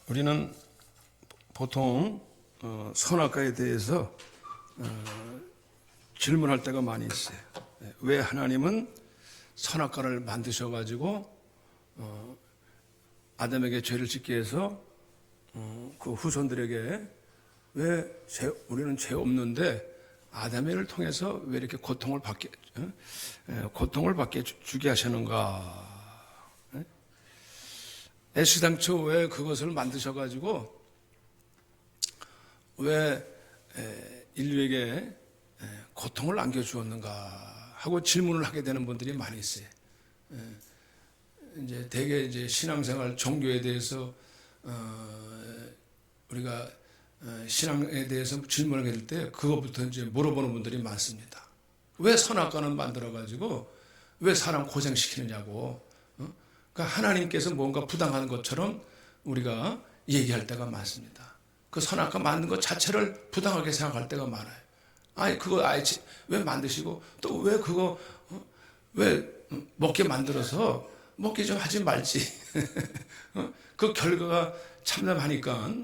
우리는 보통 선악과에 대해서 질문할 때가 많이 있어요. 왜 하나님은 선악과를 만드셔가지고 아담에게 죄를 짓게 해서 그 후손들에게 왜 우리는 죄 없는데 아담을 통해서 왜 이렇게 고통을 받게 주게 하시는가? 애시당초 왜 그것을 만드셔가지고 왜 인류에게 고통을 안겨주었는가 하고 질문을 하게 되는 분들이 많이 있어요. 이제 대개 이제 신앙생활 종교에 대해서 우리가 신앙에 대해서 질문을 할 때 그것부터 이제 물어보는 분들이 많습니다. 왜 선악과는 만들어가지고 왜 사람 고생시키느냐고. 그러니까 하나님께서 뭔가 부당한 것처럼 우리가 얘기할 때가 많습니다. 그 선악과 만든 것 자체를 부당하게 생각할 때가 많아요. 아니 그거 왜 만드시고 또 왜 그거 왜 먹게 만들어서 먹게 좀 하지 말지. 그 결과가 참담하니까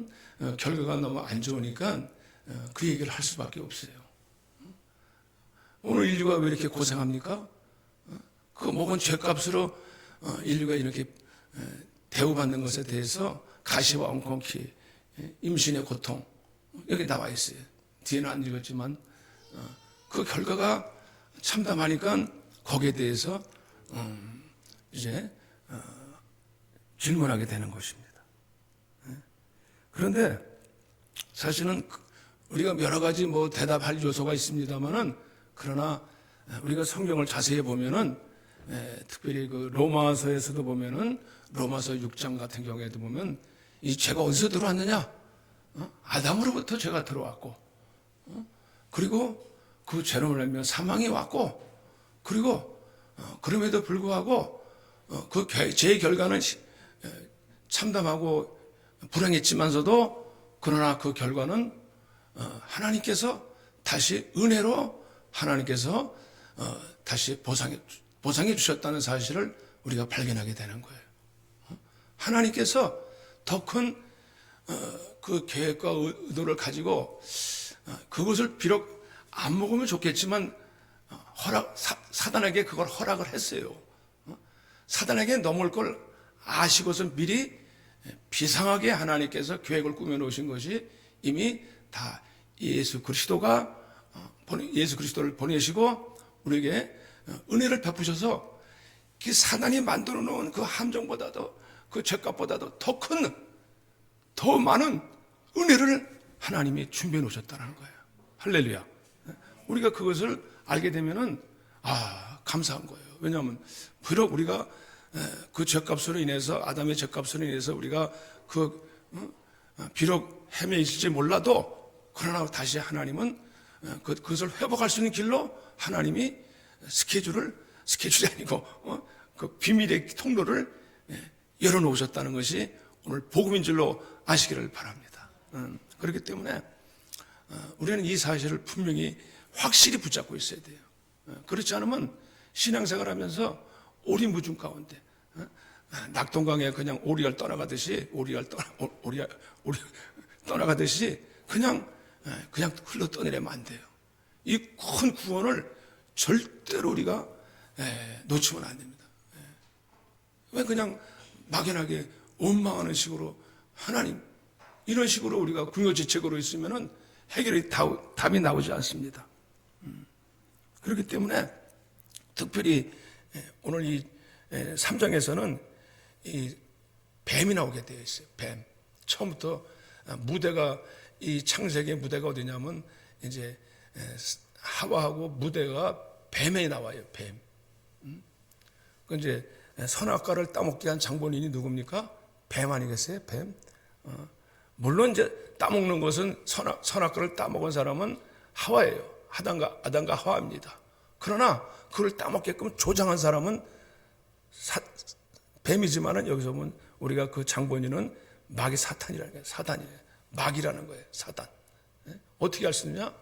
결과가 너무 안 좋으니까 그 얘기를 할 수밖에 없어요. 오늘 인류가 왜 이렇게 고생합니까? 그 먹은 죄값으로 인류가 이렇게 대우받는 것에 대해서 가시와 엉겅퀴, 임신의 고통 여기 나와 있어요. 뒤에는 안 읽었지만 그 결과가 참담하니까 거기에 대해서 이제 질문하게 되는 것입니다. 그런데 사실은 우리가 여러 가지 뭐 대답할 요소가 있습니다만은 그러나 우리가 성경을 자세히 보면은 특별히 그 로마서에서도 보면은 로마서 6장 같은 경우에도 보면 이 죄가 어디서 들어왔느냐? 아담으로부터 죄가 들어왔고, 그리고 그 죄로 인하여 사망이 왔고, 그리고 그럼에도 불구하고 그 죄의 결과는 참담하고 불행했지만서도 그러나 그 결과는 하나님께서 다시 은혜로 하나님께서 다시 보상해 주셨다는 사실을 우리가 발견하게 되는 거예요. 하나님께서 더 큰 그 계획과 의도를 가지고 그것을 비록 안 먹으면 좋겠지만 사단에게 그걸 허락을 했어요. 사단에게 넘을 걸 아시고서 미리 비상하게 하나님께서 계획을 꾸며 놓으신 것이 이미 다 예수 그리스도를 보내시고 우리에게 은혜를 베푸셔서 그 사단이 만들어 놓은 그 함정보다도 그 죄값보다도 더 많은 은혜를 하나님이 준비해 놓으셨다는 거예요. 할렐루야. 우리가 그것을 알게 되면은 감사한 거예요. 왜냐하면 비록 우리가 그 죄값으로 인해서 아담의 죄값으로 인해서 우리가 비록 헤매 있을지 몰라도 그러나 다시 하나님은 그것을 회복할 수 있는 길로 하나님이 스케줄이 아니고 그 비밀의 통로를 열어놓으셨다는 것이 오늘 복음인 줄로 아시기를 바랍니다. 그렇기 때문에 우리는 이 사실을 분명히 확실히 붙잡고 있어야 돼요. 그렇지 않으면 신앙생활하면서 오리무중 가운데 낙동강에 그냥 오리알 떠나가듯이 그냥 흘러 떠내려면 안 돼요. 이 큰 구원을 절대로 우리가 놓치면 안 됩니다. 왜 그냥 막연하게 원망하는 식으로 하나님 이런 식으로 우리가 궁여지책으로 있으면은 해결이 답이 나오지 않습니다. 그렇기 때문에 특별히 오늘 이 3장에서는 이 뱀이 나오게 되어 있어요. 뱀. 처음부터 무대가 이 창세기의 무대가 어디냐면 이제 하와하고 무대가 뱀에 나와요. 뱀. 그 이제 선악과를 따먹게 한 장본인이 누굽니까? 뱀 아니겠어요? 뱀. 물론 이제 따먹는 것은 선악과를 따먹은 사람은 하와예요. 아담과 하와입니다. 그러나 그걸 따먹게끔 조장한 사람은 뱀이지만은 여기서 보면 우리가 그 장본인은 마귀 사탄이라는 거예요. 사단이에요. 마귀라는 거예요. 사단. 어떻게 할 수 있느냐?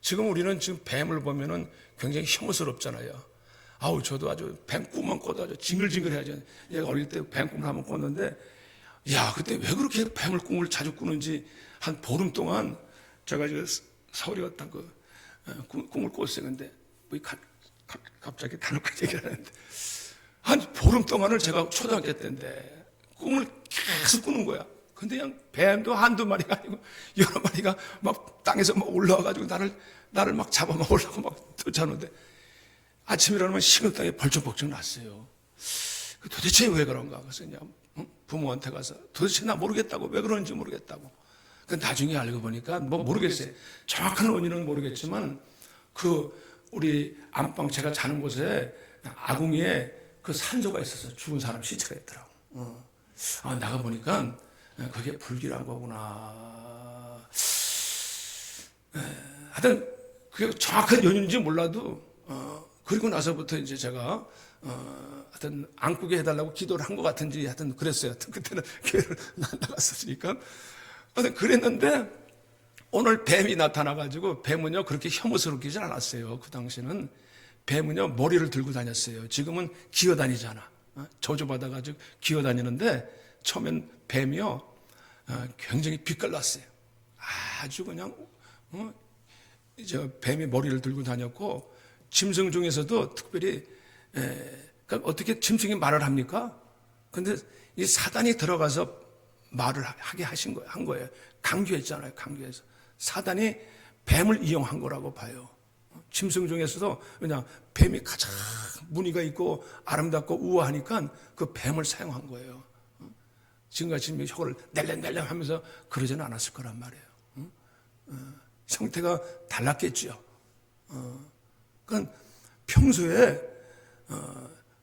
지금 우리는 지금 뱀을 보면은 굉장히 혐오스럽잖아요. 저도 아주 뱀 꿈만 꿔도 아주 징글징글 해야죠. 얘가 어릴 때 뱀 꿈을 한번 꿨는데 야, 그때 왜 그렇게 뱀을 꿈을 자주 꾸는지 한 보름 동안 제가 서울에 갔다 꿈을 꿨어요. 근데 뭐 갑자기 단어까 얘기를 하는데 한 보름 동안을 제가 초등학교 때인데 꿈을 계속 꾸는 거야. 근데 그냥 뱀도 한두 마리가 아니고 여러 마리가 막 땅에서 막 올라와가지고 나를 막 잡아 먹으려고 막 쫓아오는데 아침에 일어나면 식은땀이 벌쩍벌쩍 났어요. 도대체 왜 그런가? 그래서 그냥 부모한테 가서 도대체 나 모르겠다고, 왜 그런지 모르겠다고. 그 나중에 알고 보니까 뭐 모르겠어요. 정확한 원인은 모르겠지만 우리 안방 제가 자는 곳에 아궁이에 그 산소가 있어서 죽은 사람 시체가 있더라고. 나가 보니까 그게 불길한 거구나. 하여튼 그게 정확한 연인인지 몰라도 그리고 나서부터 이제 제가 하여튼 안 꾸게 해달라고 기도를 한 것 같은지 하여튼 그랬어요. 하여튼 그때는 교회를 나갔었으니까. 하여튼 그랬는데 오늘 뱀이 나타나가지고 뱀은요 그렇게 혐오스럽지 않았어요. 그 당시는 뱀은요 머리를 들고 다녔어요. 지금은 기어다니잖아. 저주받아가지고 기어다니는데 처음엔 뱀이요 굉장히 빛깔났어요. 아주 그냥 뱀이 머리를 들고 다녔고 짐승 중에서도 특별히 그러니까 어떻게 짐승이 말을 합니까? 근데 이 사단이 들어가서 말을 하게 한 거예요. 강조했잖아요. 강조해서 사단이 뱀을 이용한 거라고 봐요. 짐승 중에서도 그냥 뱀이 가장 무늬가 있고 아름답고 우아하니까 그 뱀을 사용한 거예요. 지금같이 혀를 낼름낼름 하면서 그러지는 않았을 거란 말이에요. 형태가 달랐겠죠. 그러니까 평소에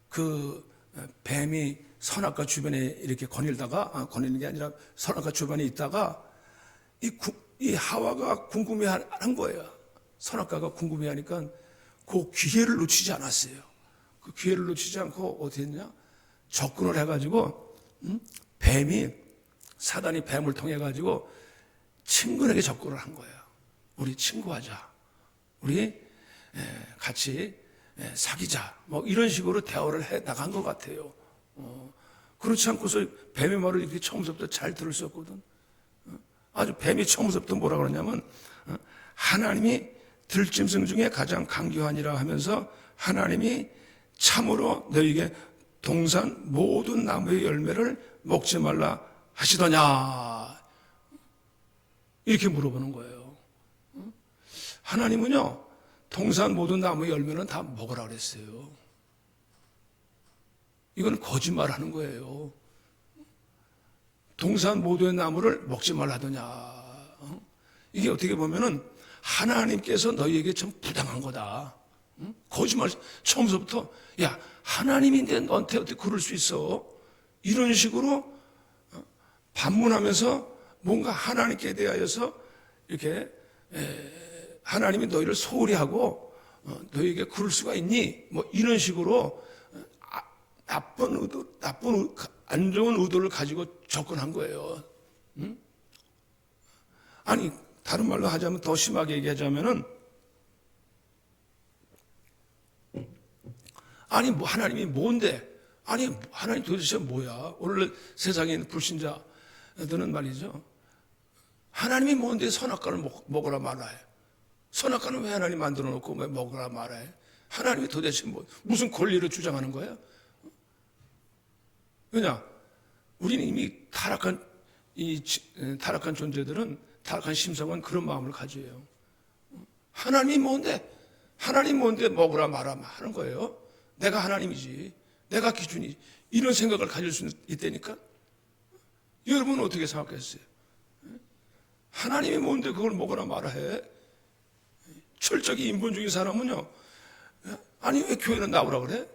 그 뱀이 선악과 주변에 이렇게 거닐는 게 아니라 선악과 주변에 있다가 이 하와가 궁금해하는 거예요. 선악과가 궁금해하니까 그 기회를 놓치지 않았어요. 그 기회를 놓치지 않고 어떻게 했냐? 접근을 해가지고 사단이 뱀을 통해 가지고 친근하게 접근을 한 거예요. 우리 친구하자. 우리 같이 사귀자. 뭐 이런 식으로 대화를 해 나간 것 같아요. 그렇지 않고서 뱀의 말을 이렇게 처음부터 잘 들을 수 없거든. 아주 뱀이 처음부터 뭐라 그러냐면 하나님이 들짐승 중에 가장 강교하니라 하면서 하나님이 참으로 너에게 동산 모든 나무의 열매를 먹지 말라 하시더냐 이렇게 물어보는 거예요. 하나님은요 동산 모든 나무의 열매는 다 먹으라 그랬어요. 이건 거짓말하는 거예요. 동산 모두의 나무를 먹지 말라더냐. 이게 어떻게 보면은 하나님께서 너희에게 참 부당한 거다. 거짓말 처음부터 야 하나님인데 너한테 어떻게 그럴 수 있어? 이런 식으로 반문하면서 뭔가 하나님께 대하여서 이렇게 하나님이 너희를 소홀히 하고 너희에게 그럴 수가 있니? 뭐 이런 식으로 안 좋은 의도를 가지고 접근한 거예요. 아니 다른 말로 하자면 더 심하게 얘기하자면은 아니 뭐 하나님이 뭔데? 아니 하나님 도대체 뭐야? 오늘 세상에 있는 불신자들은 말이죠. 하나님이 뭔데 선악과를 먹으라 말아요. 선악과는 왜 하나님 만들어 놓고 왜 먹으라 말아요? 하나님이 도대체 무슨 권리를 주장하는 거예요? 왜냐? 우리는 이미 타락한 존재들은 타락한 심성은 그런 마음을 가져요. 하나님이 뭔데 먹으라 말아 하는 거예요. 내가 하나님이지. 내가 기준이지. 이런 생각을 가질 수 있다니까. 여러분은 어떻게 생각했어요? 하나님이 뭔데 그걸 먹으라 말아 해? 철저히 인본주의 사람은요. 아니 왜 교회는 나오라 그래?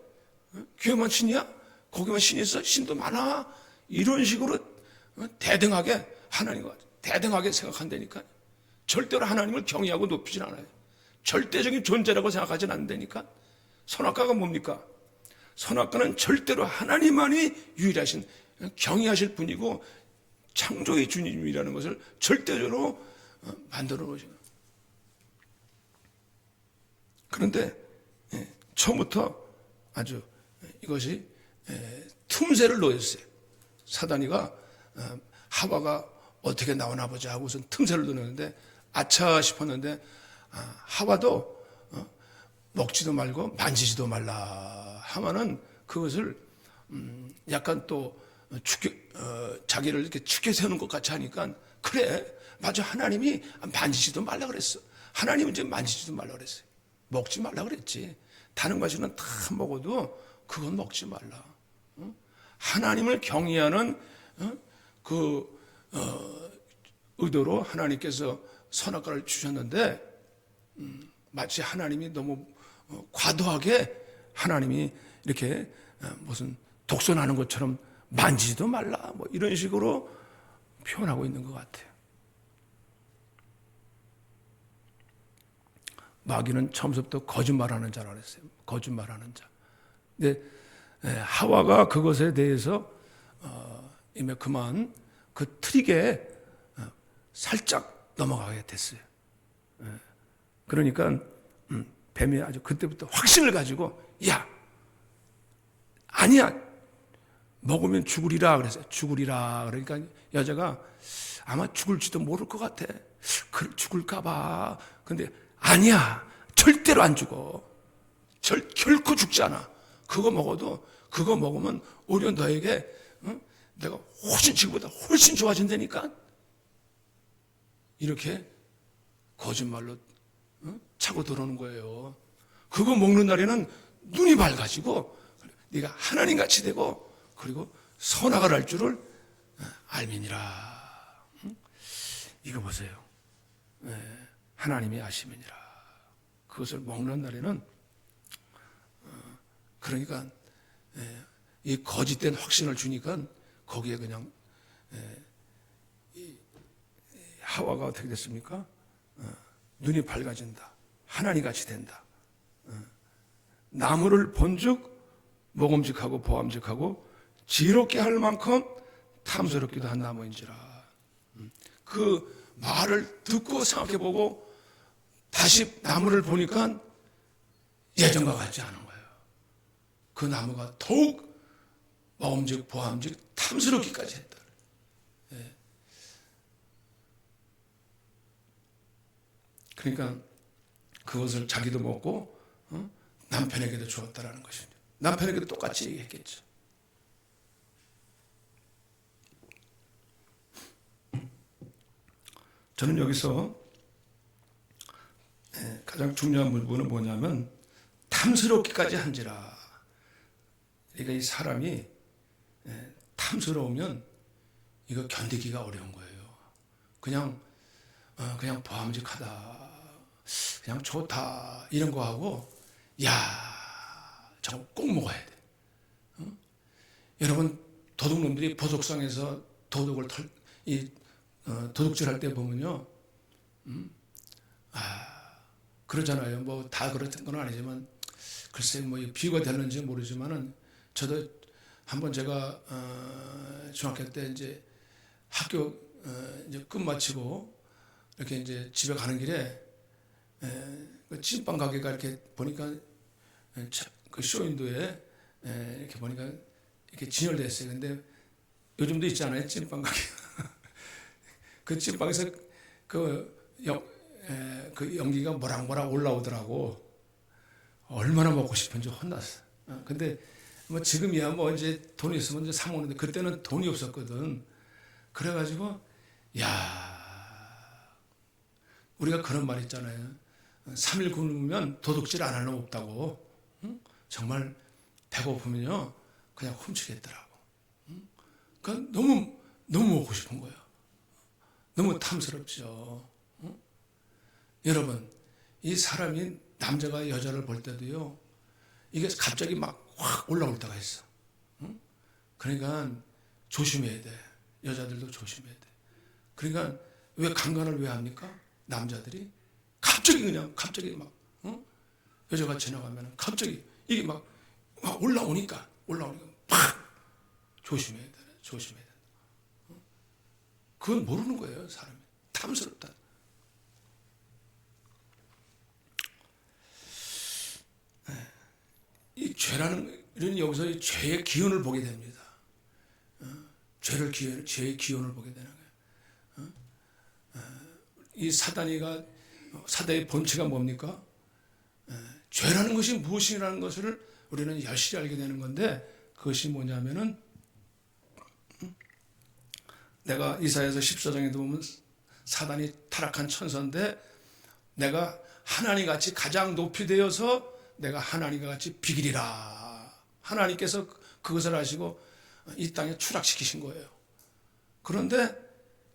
교회만 신이야? 거기만 신이 있어? 신도 많아. 이런 식으로 대등하게 하나님과 대등하게 생각한다니까. 절대로 하나님을 경외하고 높이진 않아요. 절대적인 존재라고 생각하진 않는다니까. 선악과가 뭡니까? 선악과는 절대로 하나님만이 유일하신 경외하실 분이고 창조의 주님이라는 것을 절대적으로 만들어 놓으시는. 그런데 처음부터 아주 이것이 틈새를 놓였어요. 사단이가 하와가 어떻게 나오나 보자 하고선 틈새를 노렸는데 아차 싶었는데 하와도 먹지도 말고 만지지도 말라 하면은 그것을 약간 또 자기를 이렇게 축켜 세우는 것 같이 하니까 그래 맞아 하나님이 만지지도 말라 그랬어. 하나님은 이제 만지지도 말라 그랬어요. 먹지 말라 그랬지. 다른 것은 다 먹어도 그건 먹지 말라. 하나님을 경외하는 의도로 하나님께서 선악과를 주셨는데 마치 하나님이 너무 과도하게 하나님이 이렇게 무슨 독선하는 것처럼 만지지도 말라 뭐 이런 식으로 표현하고 있는 것 같아요. 마귀는 처음부터 거짓말하는 자라 그랬어요. 거짓말하는 자. 근데 하와가 그것에 대해서 이미 그만 그 트릭에 살짝 넘어가게 됐어요. 그러니까 뱀이 아주 그때부터 확신을 가지고 야 아니야 먹으면 죽으리라 그랬어요. 죽으리라 그러니까 여자가 아마 죽을지도 모를 것 같아. 죽을까 봐. 근데 아니야 절대로 안 죽어. 결코 죽지 않아. 그거 먹으면 오히려 너에게 내가 훨씬 지금보다 훨씬 좋아진다니까. 이렇게 거짓말로 차고 들어오는 거예요. 그거 먹는 날에는 눈이 밝아지고 네가 하나님같이 되고 그리고 선악을 할 줄을 알미니라. 이거 보세요. 하나님이 아심이니라. 그것을 먹는 날에는 그러니까 이 거짓된 확신을 주니까 거기에 그냥 하와가 어떻게 됐습니까? 눈이 밝아진다. 하나님같이 된다. 나무를 본즉 먹음직하고 보암직하고 지롭게 할 만큼 탐스럽기도 한 나무인지라. 그 말을 듣고 생각해보고 다시 나무를 보니까 예전과 같지 않은 거예요. 그 나무가 더욱 먹음직 보암직 탐스럽기까지 했다. 그러니까 그것을 자기도 먹고 남편에게도 주었다라는 것입니다. 남편에게도 똑같이 얘기했겠죠. 저는 여기서 가장 중요한 부분은 뭐냐면 탐스럽기까지 한지라. 그러니까 이 사람이 탐스러우면 이거 견디기가 어려운 거예요. 그냥 보암직하다, 그냥 좋다 이런 거 하고 야 저거 꼭 먹어야 돼. 여러분 도둑놈들이 보석상에서 도둑을 도둑질할 때 보면요, 그러잖아요. 뭐 다 그렇던 건 아니지만 글쎄 뭐 비유가 되는지 모르지만은 저도 한번 제가 중학교 때 이제 학교 이제 끝마치고 이렇게 이제 집에 가는 길에 그 찐빵 가게가 이렇게 보니까 그 쇼윈도에 이렇게 보니까 이렇게 진열되어 있어요. 근데 요즘도 있잖아요, 찐빵 가게. 그 찐빵에서 그 연기가 모락모락 올라오더라고. 얼마나 먹고 싶은지 혼났어. 근데 뭐 지금이야 뭐 이제 돈이 있으면 이제 사 먹는데 그때는 돈이 없었거든. 그래가지고 야 우리가 그런 말 있잖아요. 3일 굶으면 도둑질 안 하는 놈 없다고. 정말 배고프면요 그냥 훔치겠더라고. 그러니까 너무 먹고 싶은 거예요. 너무 탐스럽죠. 여러분 이 사람이 남자가 여자를 볼 때도요 이게 갑자기 막 확 올라올 때가 있어. 그러니까 조심해야 돼. 여자들도 조심해야 돼. 그러니까 왜 강간을 왜 합니까? 남자들이 갑자기 막 여자가 지나가면 갑자기 이게 막 올라오니까 팍 조심해야 돼. 그건 모르는 거예요, 사람이. 탐스럽다. 이 죄라는 이런 여기서 이 죄의 기운을 보게 됩니다. 죄의 기원을 보게 되는 거예요. 이 사단의 본체가 뭡니까? 죄라는 것이 무엇이라는 것을 우리는 열심히 알게 되는 건데, 그것이 뭐냐면은, 내가 이사야서 14장에도 보면 사단이 타락한 천사인데, 내가 하나님 같이 가장 높이 되어서 내가 하나님과 같이 비기리라. 하나님께서 그것을 아시고 이 땅에 추락시키신 거예요. 그런데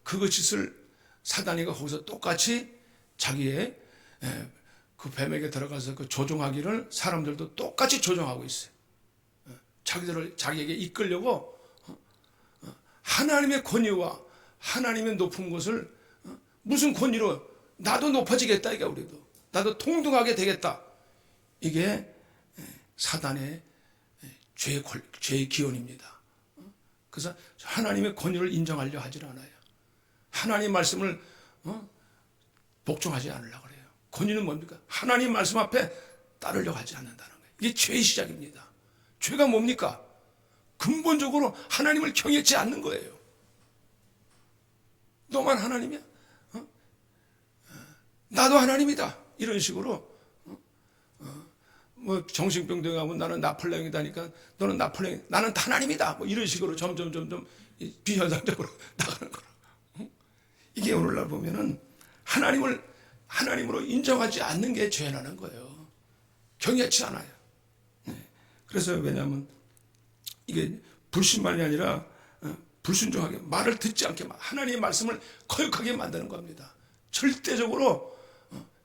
그것을 사단이가 거기서 똑같이 자기의 그 뱀에게 들어가서 그 조종하기를 사람들도 똑같이 조종하고 있어요. 자기에게 이끌려고 하나님의 권위와 하나님의 높은 것을 무슨 권위로 나도 높아지겠다, 이게 우리도 나도 통등하게 되겠다. 이게 사단의 죄의 기원입니다. 그래서 하나님의 권위를 인정하려 하질 않아요. 하나님 말씀을 복종하지 않으려고 그래요. 권위는 뭡니까? 하나님 말씀 앞에 따르려고 하지 않는다는 거예요. 이게 죄의 시작입니다. 죄가 뭡니까? 근본적으로 하나님을 경외치 않는 거예요. 너만 하나님이야? 나도 하나님이다. 이런 식으로 뭐 정신병동에 가면 나는 나폴레옹이다니까 너는 나폴레옹, 나는 하나님이다. 뭐 이런 식으로 점점 비현상적으로 나가는 거라. 이게 오늘날 보면은 하나님으로 인정하지 않는 게 죄라는 거예요. 경외치 않아요. 그래서 왜냐하면 이게 불신만이 아니라 불순종하게 말을 듣지 않게 하나님의 말씀을 거역하게 만드는 겁니다. 절대적으로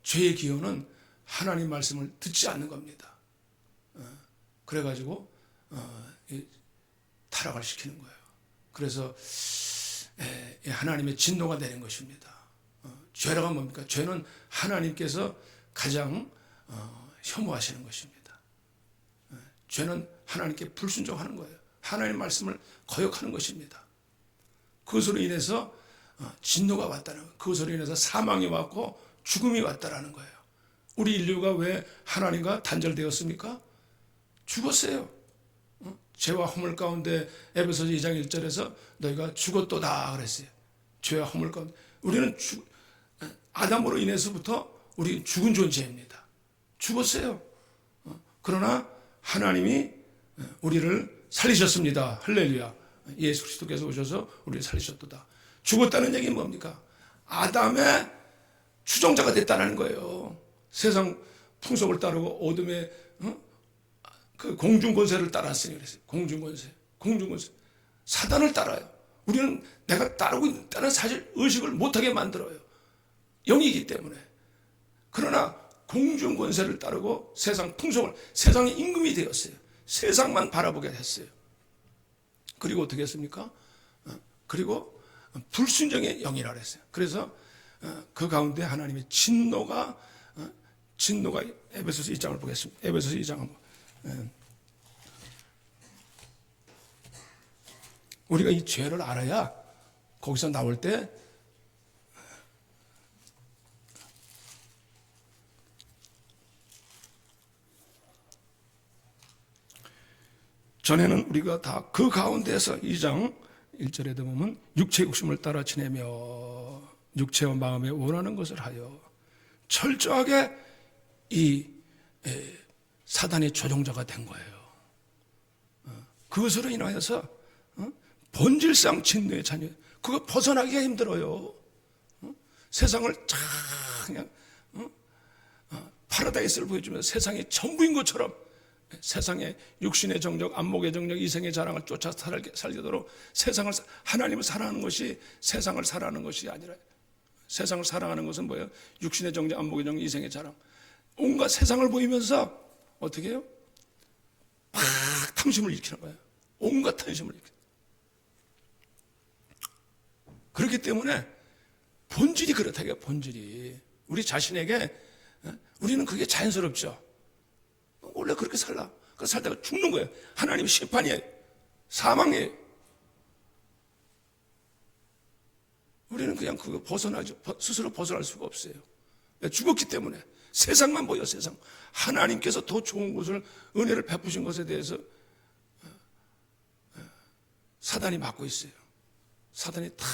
죄의 기원은 하나님 말씀을 듣지 않는 겁니다. 그래가지고 타락을 시키는 거예요. 그래서 하나님의 진노가 내린 것입니다. 죄라가 뭡니까? 죄는 하나님께서 가장 혐오하시는 것입니다. 죄는 하나님께 불순종하는 거예요. 하나님 말씀을 거역하는 것입니다. 그것으로 인해서 진노가 왔다는 거예요. 그것으로 인해서 사망이 왔고 죽음이 왔다라는 거예요. 우리 인류가 왜 하나님과 단절되었습니까? 죽었어요. 죄와 허물 가운데 에베소서 2장 1절에서 너희가 죽었도다 그랬어요. 죄와 허물 가운데 우리는 아담으로 인해서부터 우리 죽은 존재입니다. 죽었어요. 그러나 하나님이 우리를 살리셨습니다. 할렐루야. 예수 그리스도께서 오셔서 우리를 살리셨도다. 죽었다는 얘기는 뭡니까? 아담의 추종자가 됐다는 거예요. 세상 풍속을 따르고 어둠의 그 공중권세를 따랐으니 그랬어요. 공중권세. 사단을 따라요. 우리는 내가 따르고 있다는 사실 의식을 못하게 만들어요. 영이기 때문에. 그러나 공중권세를 따르고 세상 풍속을, 세상의 임금이 되었어요. 세상만 바라보게 됐어요. 그리고 어떻게 했습니까? 그리고 불순종의 영이라 그랬어요. 그래서 그 가운데 하나님의 진노가 에베소서 2장을 보겠습니다. 에베소서 2장 한번. 우리가 이 죄를 알아야 거기서 나올 때 전에는 우리가 다 그 가운데서 2장 1절에도 보면 육체의 욕심을 따라 지내며 육체와 마음에 원하는 것을 하여 철저하게 이 사단의 조종자가 된 거예요. 그것으로 인하여서 본질상 진노의 자녀, 그거 벗어나기가 힘들어요. 세상을 쫙 그냥 파라다이스를 보여주면서 세상이 전부인 것처럼 세상의 육신의 정력, 안목의 정력, 이생의 자랑을 쫓아 살도록 세상을, 하나님을 사랑하는 것이 세상을 사랑하는 것이 아니라, 세상을 사랑하는 것은 뭐예요? 육신의 정력, 안목의 정력, 이생의 자랑. 온갖 세상을 보이면서 어떻게 해요? 막 탐심을 일으키는 거예요. 온갖 탐심을 일으키는. 그렇기 때문에 본질이 그렇다고요. 본질이 우리 자신에게, 우리는 그게 자연스럽죠. 원래 그렇게 살라. 그 살다가 죽는 거예요. 하나님의 심판이에요. 사망이에요. 우리는 그냥 그거 벗어나죠. 스스로 벗어날 수가 없어요. 죽었기 때문에. 세상만 보여, 세상. 하나님께서 더 좋은 것을, 은혜를 베푸신 것에 대해서 사단이 막고 있어요. 사단이 다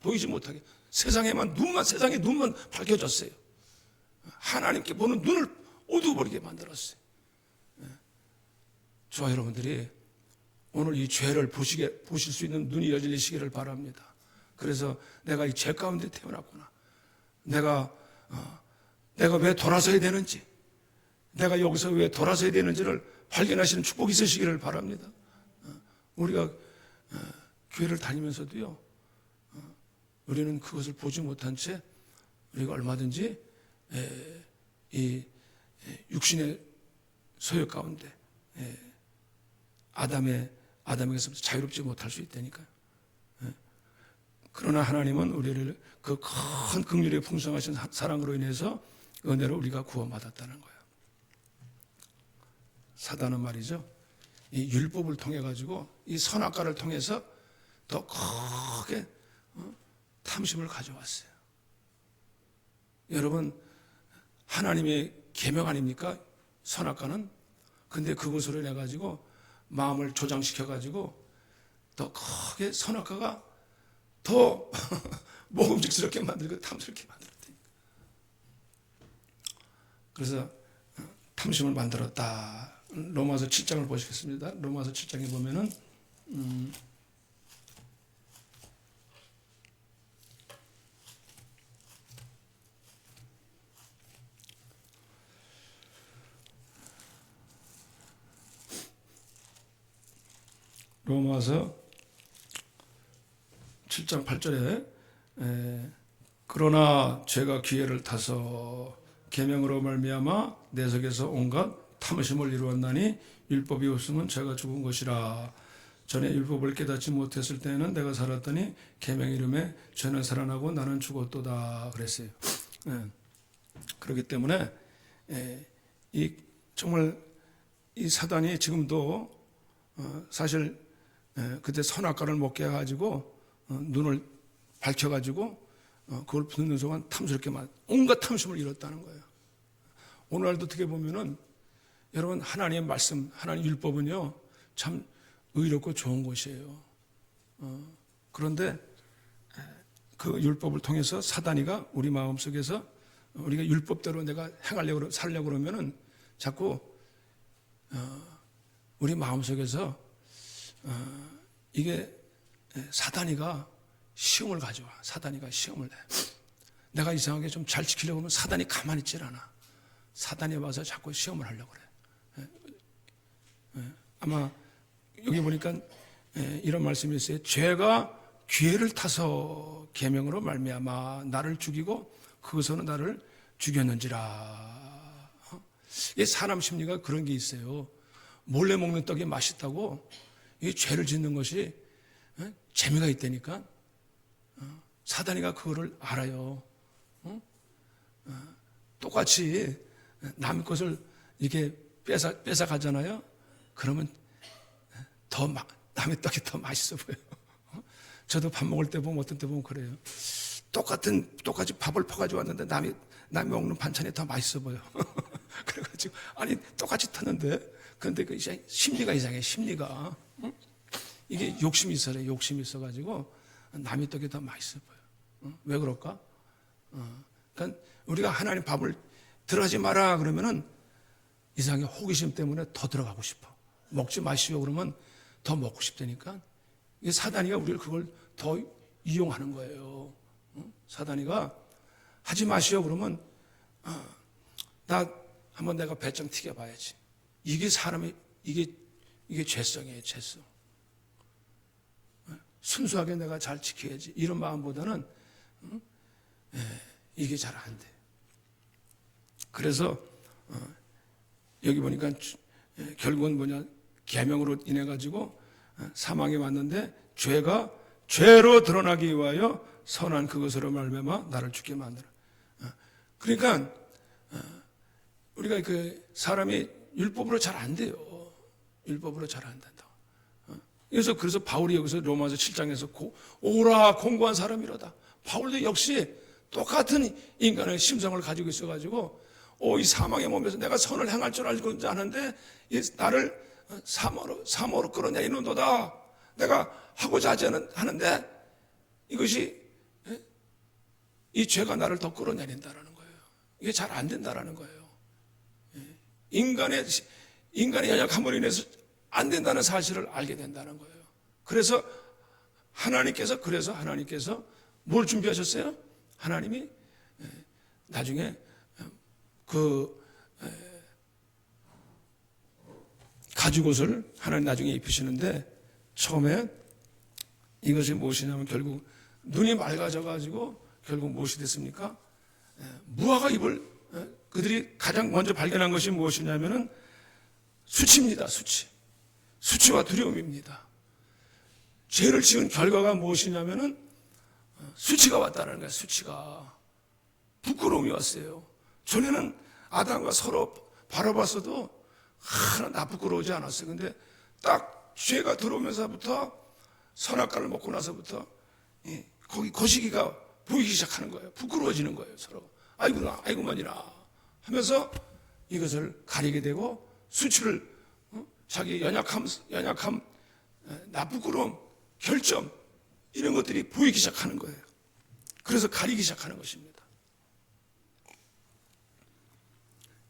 보이지 못하게 세상의 눈만 밝혀졌어요. 하나님께 보는 눈을 어두워버리게 만들었어요. 저와 여러분들이 오늘 이 죄를 보실 수 있는 눈이 열리시기를 바랍니다. 그래서 내가 이 죄 가운데 태어났구나. 내가 왜 돌아서야 되는지, 내가 여기서 왜 돌아서야 되는지를 발견하시는 축복이 있으시기를 바랍니다. 우리가 교회를 다니면서도요, 우리는 그것을 보지 못한 채 우리가 얼마든지 이 육신의 소욕 가운데 아담에게서 자유롭지 못할 수 있다니까요. 그러나 하나님은 우리를 그 큰 긍휼의 풍성하신 사랑으로 인해서 은혜로 우리가 구원받았다는 거예요. 사단은 말이죠, 이 율법을 통해 가지고 이 선악과를 통해서 더 크게 탐심을 가져왔어요. 여러분, 하나님의 계명 아닙니까? 선악과는. 근데 그것으로 인해 가지고 마음을 조장시켜 가지고 더 크게 선악과가 더 먹음직스럽게 만들고 탐스럽게 만들었다니까. 그래서 탐심을 만들었다. 로마서 7장을 보시겠습니다. 로마서 7장에 보면은 로마서 7장 8절에 그러나 죄가 기회를 타서 계명으로 말미암아 내 속에서 온갖 탐심을 이루었나니 율법이 없으면 죄가 죽은 것이라. 전에 율법을 깨닫지 못했을 때는 내가 살았더니 계명 이름에 죄는 살아나고 나는 죽었도다 그랬어요. 그렇기 때문에 정말 이 사단이 지금도 사실 그때 선악과를 먹게 해가지고 눈을 밝혀가지고 그걸 듣는 순간 탐스럽게 온갖 탐심을 이뤘다는 거예요. 오늘날도 어떻게 보면은 여러분, 하나님의 말씀, 하나님 율법은요 참 의롭고 좋은 것이에요. 그런데 그 율법을 통해서 사단이가 우리 마음속에서 우리가 율법대로 내가 살려고 그러면은 자꾸 우리 마음속에서 이게 사단이가 시험을 가져와. 사단이가 시험을 내. 내가 이상하게 좀 잘 지키려고 하면 사단이 가만히 있질 않아. 사단이 와서 자꾸 시험을 하려고 그래. 아마 여기 보니까 이런 말씀이 있어요. 죄가 기회를 타서 계명으로 말미암아 나를 죽이고 그것으로 나를 죽였는지라. 이 사람 심리가 그런 게 있어요. 몰래 먹는 떡이 맛있다고 이 죄를 짓는 것이 재미가 있다니까. 사단이가 그거를 알아요. 똑같이 남의 것을 이렇게 뺏어 가잖아요. 그러면 남의 떡이 더 맛있어 보여요. 저도 밥 먹을 때 보면 어떤 때 보면 그래요. 똑같이 밥을 퍼가지고 왔는데 남이 먹는 반찬이 더 맛있어 보여. 그래가지고 아니 똑같이 탔는데 그런데 그 심리가 이상해. 심리가 이게 욕심이 있어요. 욕심이 있어가지고 남의 떡이 더 맛있어 보여. 왜 그럴까? 그러니까 우리가 하나님 밥을 들어가지 마라 그러면은 이상하게 호기심 때문에 더 들어가고 싶어. 먹지 마시오 그러면 더 먹고 싶다니까. 이게 사단이가 우리를 그걸 더 이용하는 거예요. 사단이가 하지 마시오 그러면 한번 내가 배짱 튀겨봐야지. 이게 사람의 이게 죄성이에요. 죄성. 순수하게 내가 잘 지켜야지. 이런 마음보다는 이게 잘 안 돼. 그래서 여기 보니까 결국은 뭐냐, 계명으로 인해 가지고 사망에 왔는데 죄가 죄로 드러나기 위하여 선한 그것으로 말미암아 나를 죽게 만들어. 그러니까 우리가 그 사람이 율법으로 잘 안 돼요. 율법으로 잘 안 된다. 그래서 바울이 여기서 로마서 7장에서 오라 공고한 사람이로다. 바울도 역시 똑같은 인간의 심성을 가지고 있어가지고 이 사망의 몸에서 내가 선을 행할 줄 알고 아는데 나를 사모로 끌어내리는도다. 내가 하고자 하지 하는데 이것이 이 죄가 나를 더 끌어내린다라는 거예요. 이게 잘 안 된다라는 거예요. 인간의 연약함으로 인해서 안 된다는 사실을 알게 된다는 거예요. 그래서 하나님께서 뭘 준비하셨어요? 하나님이 나중에 그 가죽옷을 하나님 나중에 입히시는데, 처음에 이것이 무엇이냐면 결국 눈이 맑아져 가지고 결국 무엇이 됐습니까? 무화과 잎을 그들이 가장 먼저 발견한 것이 무엇이냐면은 수치입니다. 수치와 두려움입니다. 죄를 지은 결과가 무엇이냐면은 수치가 왔다는 거예요. 수치가, 부끄러움이 왔어요. 전에는 아담과 서로 바라봤어도 하나 부끄러우지 않았어요. 근데 딱 죄가 들어오면서부터, 선악과를 먹고 나서부터 거기 거시기가 보이기 시작하는 거예요. 부끄러워지는 거예요. 서로 아이고만이나 하면서 이것을 가리게 되고, 수치를 자기 연약함, 나 부끄러움, 결점, 이런 것들이 보이기 시작하는 거예요. 그래서 가리기 시작하는 것입니다.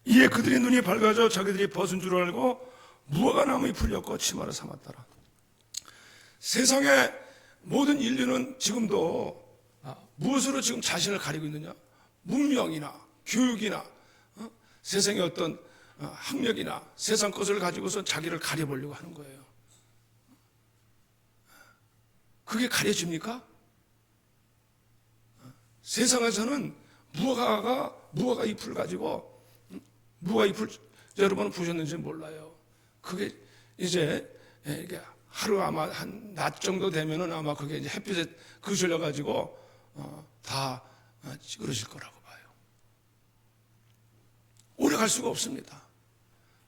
이에 그들의 눈이 밝아져 자기들이 벗은 줄 알고 무화과 나무 잎을 엮어 치마를 삼았더라. 세상의 모든 인류는 지금도 무엇으로 지금 자신을 가리고 있느냐? 문명이나 교육이나 세상의 어떤 학력이나 세상 것을 가지고서 자기를 가려보려고 하는 거예요. 그게 가려집니까? 세상에서는 무화과 잎을 가지고, 무화과 잎을 여러분은 보셨는지 몰라요. 그게 이제 이게 하루 아마 한 낮 정도 되면은 아마 그게 이제 햇빛에 그을려 가지고 다 찌그러질 거라고 봐요. 오래 갈 수가 없습니다.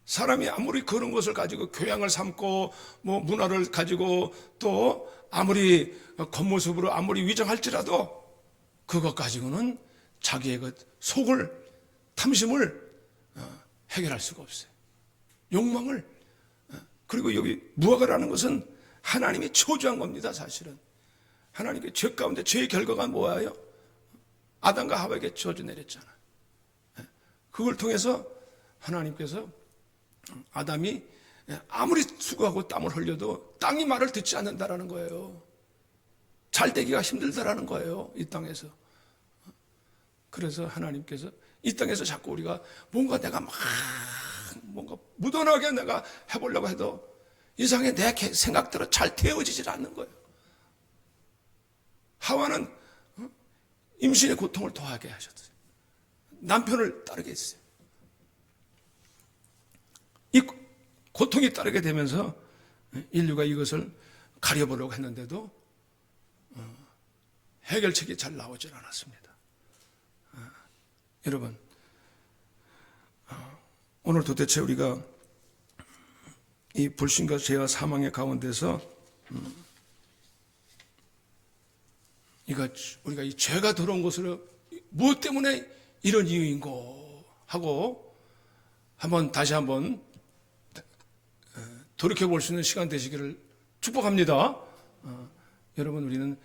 사람이 아무리 그런 것을 가지고 교양을 삼고 뭐 문화를 가지고 또 아무리 겉모습으로 아무리 위장할지라도 그것 가지고는 자기의 그 속을, 탐심을 해결할 수가 없어요. 욕망을. 그리고 여기 무화과라는 것은 하나님이 초주한 겁니다. 사실은 하나님께 죄 가운데, 죄의 결과가 뭐예요? 아담과 하와에게 저주 내렸잖아요. 그걸 통해서 하나님께서 아담이 아무리 수고하고 땀을 흘려도 땅이 말을 듣지 않는다라는 거예요. 잘 되기가 힘들다라는 거예요, 이 땅에서. 그래서 하나님께서 이 땅에서 자꾸 우리가 뭔가 내가 뭔가 무던하게 내가 해보려고 해도 이상하게 내 생각대로 잘 되어지질 않는 거예요. 하와는 임신의 고통을 더하게 하셨어요. 남편을 따르게 했어요. 이 고통이 따르게 되면서 인류가 이것을 가려보려고 했는데도 해결책이 잘 나오질 않았습니다. 여러분, 오늘 도대체 우리가 이 불신과 죄와 사망의 가운데서 우리가 이 죄가 들어온 것을 무엇 때문에 이런 이유인고 하고 다시 한번 돌이켜 볼 수 있는 시간 되시기를 축복합니다. 여러분,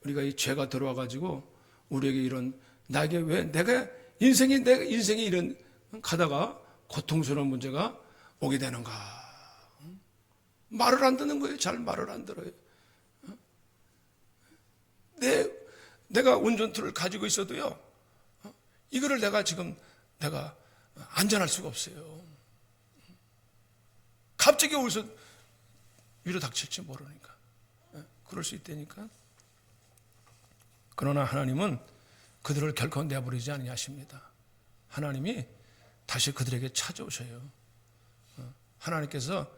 우리가 이 죄가 들어와 가지고 우리에게 이런, 나에게 왜 내가 인생이 이런 가다가 고통스러운 문제가 오게 되는가? 말을 안 듣는 거예요. 잘 말을 안 들어요. 내가 운전투를 가지고 있어도요, 이거를 내가 안전할 수가 없어요. 갑자기 어디서 위로 닥칠지 모르니까. 그럴 수 있다니까. 그러나 하나님은 그들을 결코 내버리지 아니하십니다. 하나님이 다시 그들에게 찾아오셔요. 하나님께서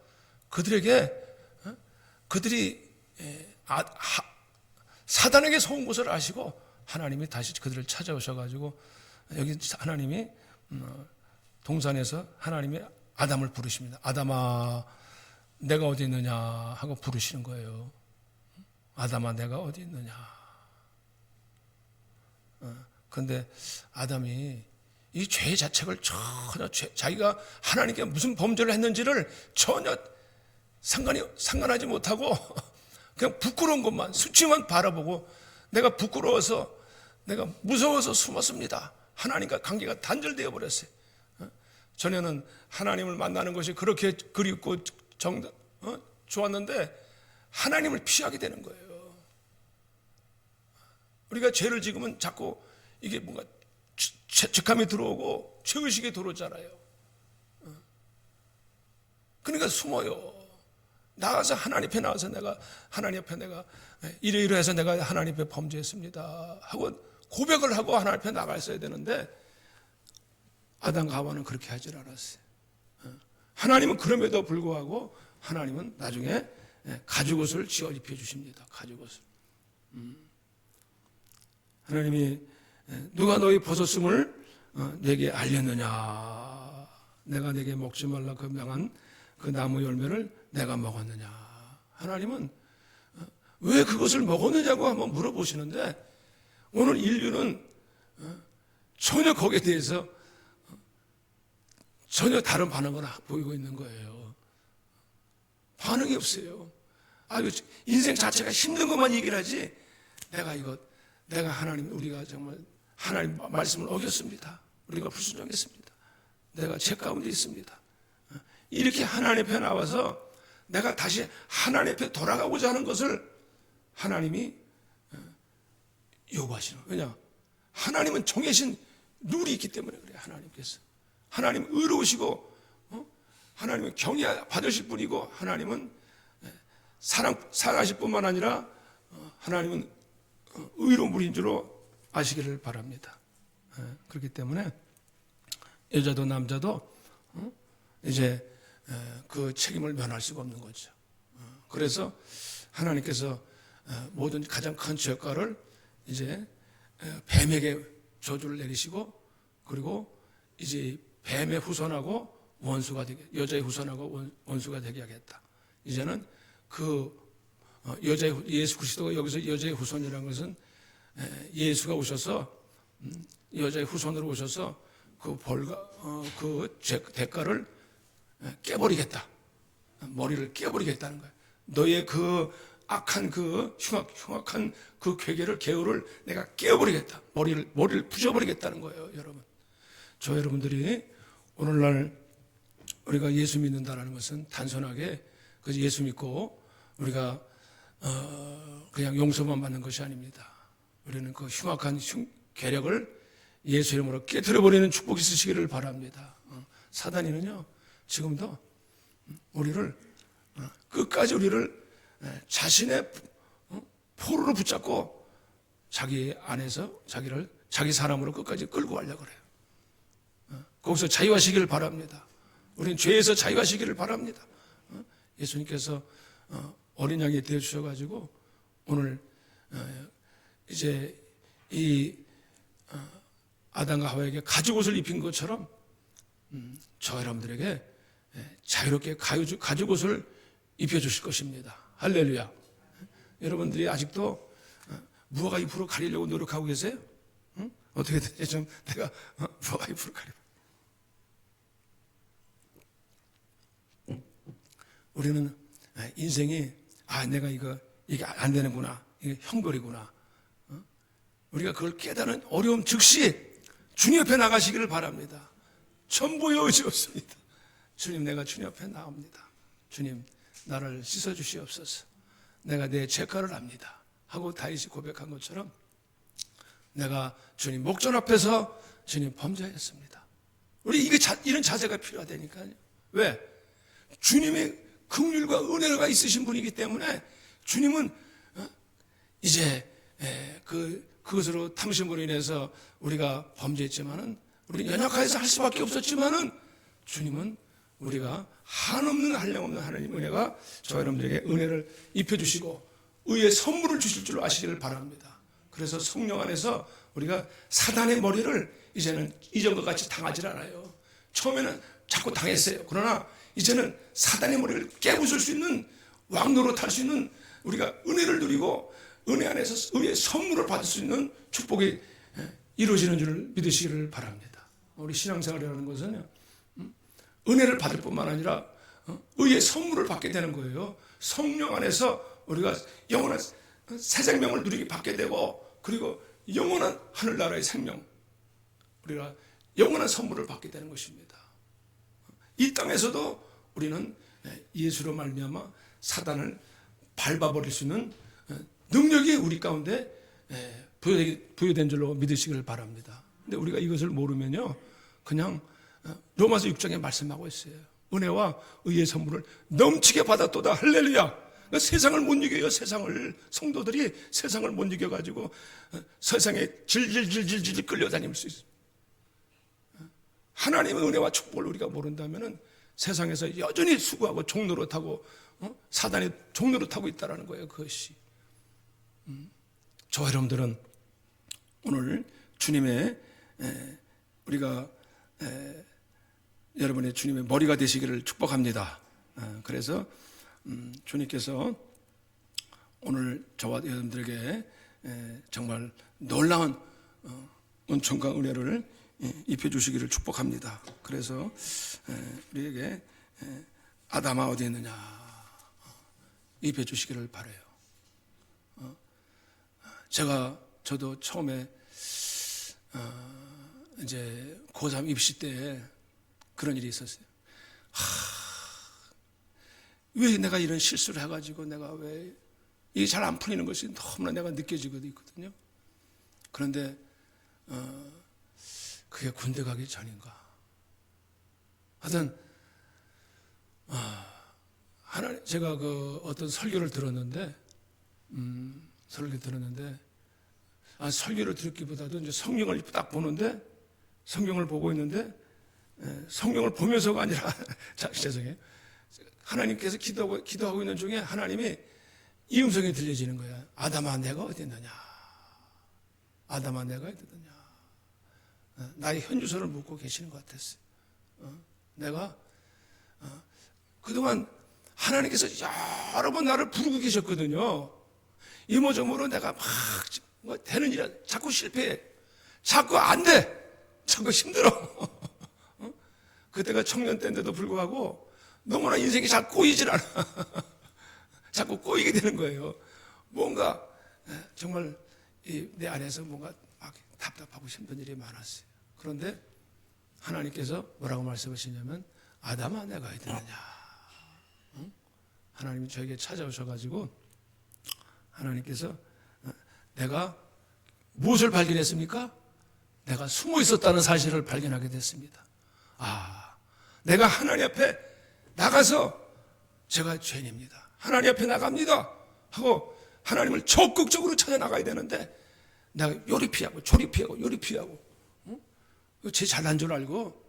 그들이 사단에게 속은 것을 아시고 하나님이 다시 그들을 찾아오셔가지고, 여기 하나님이 동산에서 하나님이 아담을 부르십니다. 아담아, 내가 어디 있느냐 하고 부르시는 거예요. 아담아, 내가 어디 있느냐. 그런데 아담이 이 죄 자책을 전혀, 자기가 하나님께 무슨 범죄를 했는지를 전혀 상관하지 못하고 그냥 부끄러운 것만, 수치만 바라보고 내가 부끄러워서, 내가 무서워서 숨었습니다. 하나님과 관계가 단절되어 버렸어요. 전에는 하나님을 만나는 것이 그렇게 그립고 좋았는데 하나님을 피하게 되는 거예요. 우리가 죄를 지으면 자꾸 이게 뭔가 죄책감이 들어오고 죄의식이 들어오잖아요. 그러니까 숨어요. 나가서 하나님 앞에 나가서 내가 하나님 앞에 내가 이러이러해서 내가 하나님 앞에 범죄했습니다 하고 고백을 하고 하나님 앞에 나갔어야 되는데 아담과 하와는 그렇게 하질 않았어요. 하나님은 그럼에도 불구하고 하나님은 나중에 가죽옷을 지어 입혀 주십니다. 가죽옷을. 하나님이 누가 너희 벗었음을 내게 알렸느냐, 내가 내게 먹지 말라 그 명한 그 나무 열매를 내가 먹었느냐. 하나님은 왜 그것을 먹었느냐고 한번 물어보시는데 오늘 인류는 전혀 거기에 대해서 전혀 다른 반응을 보이고 있는 거예요. 반응이 없어요. 인생 자체가 힘든 것만 얘기를 하지 내가 하나님, 우리가 정말 하나님 말씀을 어겼습니다. 우리가 불순종했습니다. 내가 죄 가운데 있습니다. 이렇게 하나님 앞에 나와서 내가 다시 하나님 앞에 돌아가고자 하는 것을 하나님이 요구하시는 거예요. 왜냐? 하나님은 정해진 룰이 있기 때문에 그래요. 하나님께서. 하나님은 의로우시고 하나님은 경외 받으실 분이고 하나님은 사랑하실 뿐만 아니라 하나님은 의로운 분인 줄로 아시기를 바랍니다. 그렇기 때문에 여자도 남자도 이제 그 책임을 면할 수가 없는 거죠. 그래서 하나님께서 모든 가장 큰 죄가를 이제 뱀에게 저주를 내리시고 그리고 이제 뱀의 후손하고 원수가 되게, 여자의 후손하고 원수가 되게 하겠다. 이제는 그 예수 그리스도가 여기서 여자의 후손이라는 것은 예수가 오셔서 여자의 후손으로 오셔서 그 그 대가를 깨버리겠다. 머리를 깨버리겠다는 거예요. 너의 그 악한 그 흉악한 그 계율을 내가 깨버리겠다. 머리를 부셔버리겠다는 거예요, 여러분. 저 여러분들이 오늘날 우리가 예수 믿는다라는 것은 단순하게 그 예수 믿고 우리가 그냥 용서만 받는 것이 아닙니다. 우리는 그 흉악한 계략을 예수 이름으로 깨트려버리는 축복이 있으시기를 바랍니다. 사단이는요 지금도 우리를 끝까지 우리를 자신의 포로로 붙잡고 자기 안에서 자기 사람으로 끝까지 끌고 가려고 그래요. 거기서 자유하시기를 바랍니다. 우리는 죄에서 자유하시기를 바랍니다. 예수님께서 어린 양이 되어 주셔가지고 오늘 이제 이 아담과 하와에게 가죽옷을 입힌 것처럼 저 여러분들에게 자유롭게 가죽옷을 입혀주실 것입니다. 할렐루야. 여러분들이 아직도 무화과 잎으로 가리려고 노력하고 계세요? 응? 어떻게 되지? 좀 내가 무화과 잎으로 가리고. 우리는 인생이 내가 이게 안 되는구나. 이게 형벌이구나. 우리가 그걸 깨닫는 어려움 즉시 주님 옆에 나가시기를 바랍니다. 전부의 의지 없습니다. 주님, 내가 주님 앞에 나옵니다. 주님, 나를 씻어주시옵소서. 내가 내 죄가를 압니다 하고 다윗이 고백한 것처럼 내가 주님 목전 앞에서 주님 범죄했습니다. 우리 이런 자세가 필요하다니까요. 왜? 주님의 긍휼과 은혜가 있으신 분이기 때문에 주님은 이제 그것으로 당신으로 인해서 우리가 범죄했지만은 우리 연약해서 할 수밖에 없었지만은 주님은 우리가 한없는 한량없는 하나님 은혜가 저 여러분들에게 은혜를 입혀주시고 의의 선물을 주실 줄 아시기를 바랍니다. 그래서 성령 안에서 우리가 사단의 머리를 이제는 이전과 같이 당하지 않아요. 처음에는 자꾸 당했어요. 그러나 이제는 사단의 머리를 깨부술 수 있는 왕노릇 할 수 있는 우리가 은혜를 누리고 은혜 안에서 의의 선물을 받을 수 있는 축복이 이루어지는 줄 믿으시기를 바랍니다. 우리 신앙생활이라는 것은 은혜를 받을 뿐만 아니라 의의 선물을 받게 되는 거예요. 성령 안에서 우리가 영원한 새 생명을 누리게 받게 되고, 그리고 영원한 하늘나라의 생명, 우리가 영원한 선물을 받게 되는 것입니다. 이 땅에서도 우리는 예수로 말미암아 사단을 밟아버릴 수 있는 능력이 우리 가운데 부여된 줄로 믿으시기를 바랍니다. 근데 우리가 이것을 모르면요, 그냥 로마서 6장에 말씀하고 있어요. 은혜와 의의 선물을 넘치게 받았도다. 할렐루야. 그러니까 세상을 못 이겨요. 세상을, 성도들이 세상을 못 이겨가지고 세상에 질질질질질 끌려다닐 수 있어요. 하나님의 은혜와 축복을 우리가 모른다면 세상에서 여전히 수고하고 종노릇하고 사단이 종노릇하고 있다는 거예요. 그것이. 저와 여러분들은 오늘 주님의 우리가 여러분의 주님의 머리가 되시기를 축복합니다. 그래서 주님께서 오늘 저와 여러분들에게 정말 놀라운 은총과 은혜를 입혀주시기를 축복합니다. 그래서 우리에게 아담아 어디 있느냐 입혀주시기를 바라요. 저도 처음에 이제 고3 입시 때 그런 일이 있었어요. 왜 내가 이런 실수를 해가지고 내가 왜 이게 잘 안 풀리는 것이 너무나 내가 느껴지거든요. 그런데 그게 군대 가기 전인가. 하여튼 하나님, 제가 그 어떤 설교를 들었는데 설교를 듣기보다도 이제 성경을 딱 보는데, 성경을 보고 있는데 성경을 보면서가 아니라 죄송해요. 하나님께서 기도하고 있는 중에 하나님이 이 음성이 들려지는 거야. 아담아 내가 어디 있느냐. 아담아 내가 어디 있느냐. 나의 현주소를 묻고 계시는 것 같았어요. 내가 그동안 하나님께서 여러 번 나를 부르고 계셨거든요. 이모저모로 내가 막 되는 일이 자꾸 실패해. 자꾸 안 돼. 자꾸 힘들어. 그때가 청년 때인데도 불구하고 너무나 인생이 잘 꼬이질 않아. 자꾸 꼬이게 되는 거예요. 뭔가 정말 내 안에서 뭔가 막 답답하고 힘든 일이 많았어요. 그런데 하나님께서 뭐라고 말씀하시냐면 아담아 내가 어디 있느냐. 하나님이 저에게 찾아오셔가지고 하나님께서 내가 무엇을 발견했습니까? 내가 숨어 있었다는 사실을 발견하게 됐습니다. 내가 하나님 앞에 나가서 제가 죄인입니다. 하나님 앞에 나갑니다 하고 하나님을 적극적으로 찾아 나가야 되는데 내가 요리 피하고 조리 피하고 요리 피하고 제 잘난 줄 알고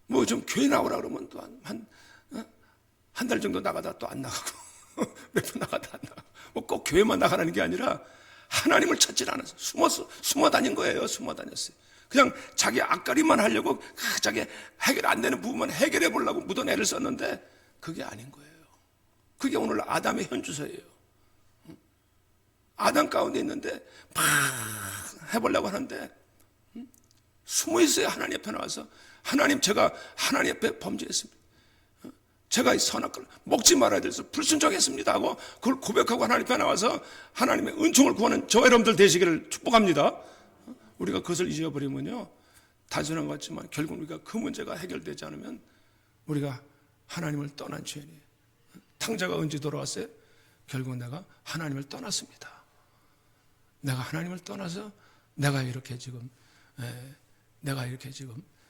뭐 좀 교회 나오라 그러면 또 한 달 정도 나가다 또 안 나가고 몇 번 나가다 안 나가고 뭐 꼭 교회만 나가라는 게 아니라 하나님을 찾질 않아서 숨어 다닌 거예요. 숨어 다녔어요. 그냥 자기 앞가림만 하려고 자기 해결 안 되는 부분만 해결해 보려고 묻은 애를 썼는데 그게 아닌 거예요. 그게 오늘 아담의 현주소예요. 아담 가운데 있는데 막 해보려고 하는데 숨어 있어요. 하나님 앞에 나와서 하나님 제가 하나님 앞에 범죄했습니다. 제가 이 선악을 먹지 말아야 돼서 불순종했습니다 하고 그걸 고백하고 하나님 앞에 나와서 하나님의 은총을 구하는 저와 여러분들 되시기를 축복합니다. 우리가 그것을 잊어버리면요 단순한 것 같지만 결국 우리가 그 문제가 해결되지 않으면 우리가 하나님을 떠난 죄인이에요. 탕자가 언제 돌아왔어요? 결국 내가 하나님을 떠났습니다. 내가 하나님을 떠나서 내가 이렇게 지금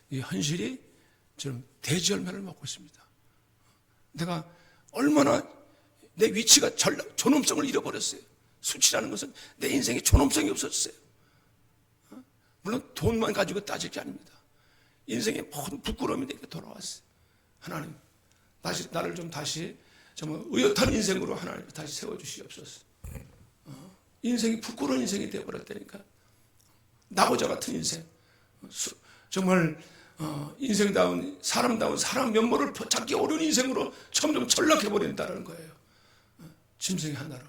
이 현실이 지금 돼지열매를 먹고 있습니다. 내가 얼마나 내 위치가 존엄성을 잃어버렸어요. 수치라는 것은 내 인생에 존엄성이 없었어요. 물론 돈만 가지고 따질 게 아닙니다. 인생의 모든 부끄러움이 내게 돌아왔어요. 하나님 나를 좀 다시 정말 의젓한 인생으로 하나님 다시 세워주시옵소서. 인생이 부끄러운 인생이 되어버렸다니까. 나고자 같은 인생, 정말 인생다운 사람다운 사람 면모를 찾기 어려운 인생으로 점점 전락해버린다는 거예요. 짐승이 하나로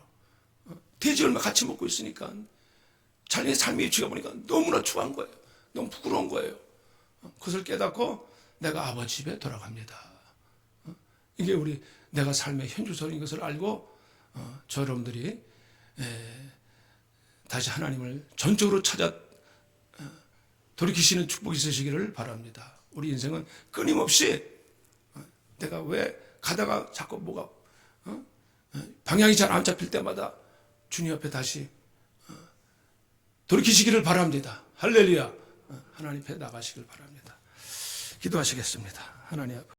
돼지 얼마 같이 먹고 있으니까 자기의 삶의 위치가 보니까 너무나 추한 거예요. 너무 부끄러운 거예요. 그것을 깨닫고 내가 아버지 집에 돌아갑니다. 이게 내가 삶의 현주소인 것을 알고 저 여러분들이 다시 하나님을 전적으로 찾아 돌이키시는 축복이 있으시기를 바랍니다. 우리 인생은 끊임없이 내가 왜 가다가 자꾸 뭐가 방향이 잘 안 잡힐 때마다 주님 앞에 다시 돌이키시기를 바랍니다. 할렐루야. 하나님 앞에 나가시길 바랍니다. 기도하시겠습니다. 하나님 아버지.